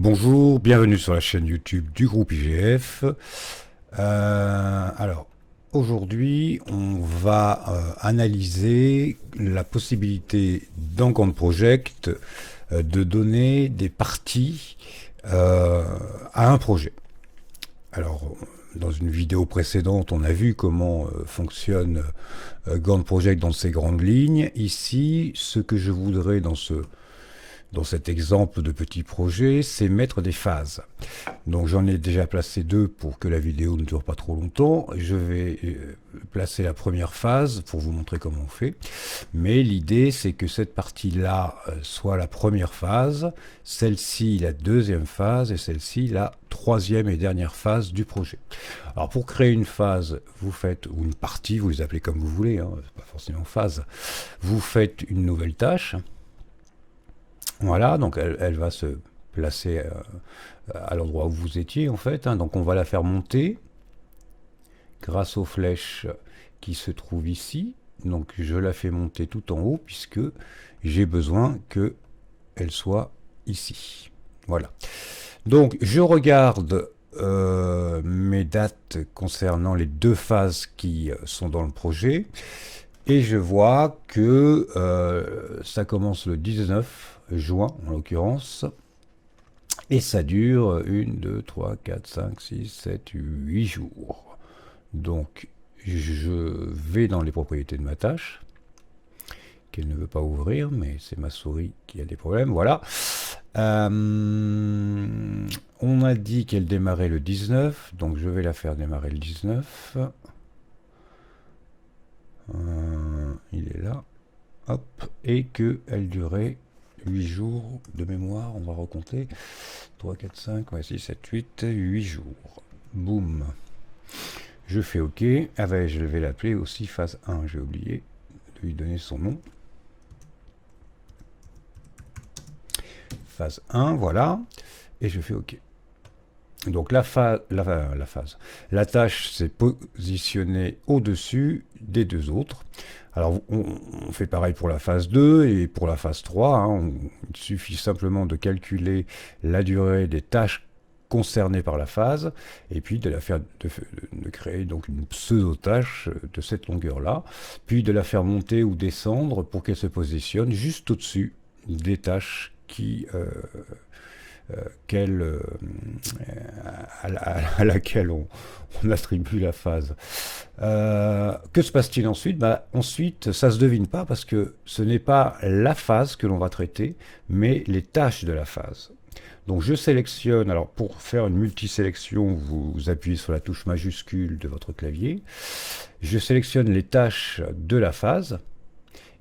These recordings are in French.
Bonjour, bienvenue sur la chaîne YouTube du groupe IGF. Alors, aujourd'hui, on va analyser la possibilité dans Gantt Project de donner des parties à un projet. Alors, dans une vidéo précédente, on a vu comment fonctionne Gantt Project dans ses grandes lignes. Ici, ce que je voudrais dans cet exemple de petit projet, c'est mettre des phases. Donc j'en ai déjà placé deux pour que la vidéo ne dure pas trop longtemps. Je vais placer la première phase pour vous montrer comment on fait. Mais l'idée, c'est que cette partie-là soit la première phase, celle-ci la deuxième phase et celle-ci la troisième et dernière phase du projet. Alors pour créer une phase, vous faites, ou une partie, vous les appelez comme vous voulez, hein, c'est pas forcément phase, vous faites une nouvelle tâche. Voilà, donc elle va se placer à l'endroit où vous étiez en fait. Hein. Donc on va la faire monter grâce aux flèches qui se trouvent ici. Donc je la fais monter tout en haut puisque j'ai besoin qu'elle soit ici. Voilà. Donc je regarde mes dates concernant les deux phases qui sont dans le projet. Et je vois que ça commence le 19 juin, en l'occurrence, et ça dure 1, 2, 3, 4, 5, 6, 7, 8 jours. Donc, je vais dans les propriétés de ma tâche, qu'elle ne veut pas ouvrir, mais c'est ma souris qui a des problèmes, voilà. On a dit qu'elle démarrait le 19, donc je vais la faire démarrer le 19. Il est là, hop, et qu'elle durait 8 jours de mémoire, on va recompter, 3, 4, 5, ouais, 6, 7, 8, 8 jours, boum, je fais OK, ah ben, je vais l'appeler aussi phase 1, j'ai oublié de lui donner son nom, phase 1, voilà, et je fais OK. Donc la tâche s'est positionnée au-dessus des deux autres. Alors on fait pareil pour la phase 2 et pour la phase 3. Hein, il suffit simplement de calculer la durée des tâches concernées par la phase et puis de créer donc une pseudo-tâche de cette longueur-là, puis de la faire monter ou descendre pour qu'elle se positionne juste au-dessus des tâches à laquelle on attribue la phase. Que se passe-t-il ensuite? Ensuite, ça ne se devine pas parce que ce n'est pas la phase que l'on va traiter, mais les tâches de la phase. Donc je sélectionne, alors pour faire une multisélection, vous appuyez sur la touche majuscule de votre clavier. Je sélectionne les tâches de la phase.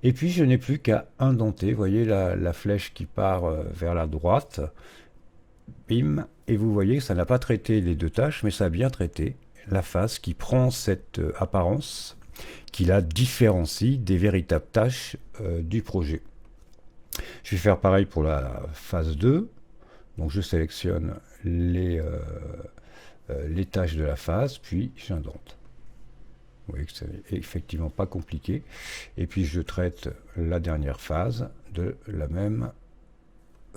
Et puis je n'ai plus qu'à indenter, vous voyez la flèche qui part vers la droite, bim, et vous voyez que ça n'a pas traité les deux tâches, mais ça a bien traité la phase qui prend cette apparence, qui la différencie des véritables tâches du projet. Je vais faire pareil pour la phase 2, donc je sélectionne les tâches de la phase, puis j'indente. Vous voyez que c'est effectivement pas compliqué. Et puis je traite la dernière phase de la même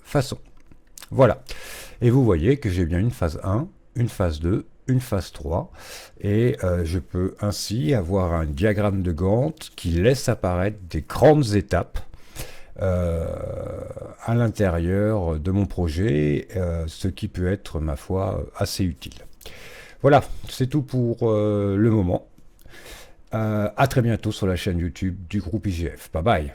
façon. Voilà. Et vous voyez que j'ai bien une phase 1, une phase 2, une phase 3. Et je peux ainsi avoir un diagramme de Gantt qui laisse apparaître des grandes étapes à l'intérieur de mon projet, ce qui peut être, ma foi, assez utile. Voilà, c'est tout pour le moment. À très bientôt sur la chaîne YouTube du groupe IGF. Bye bye.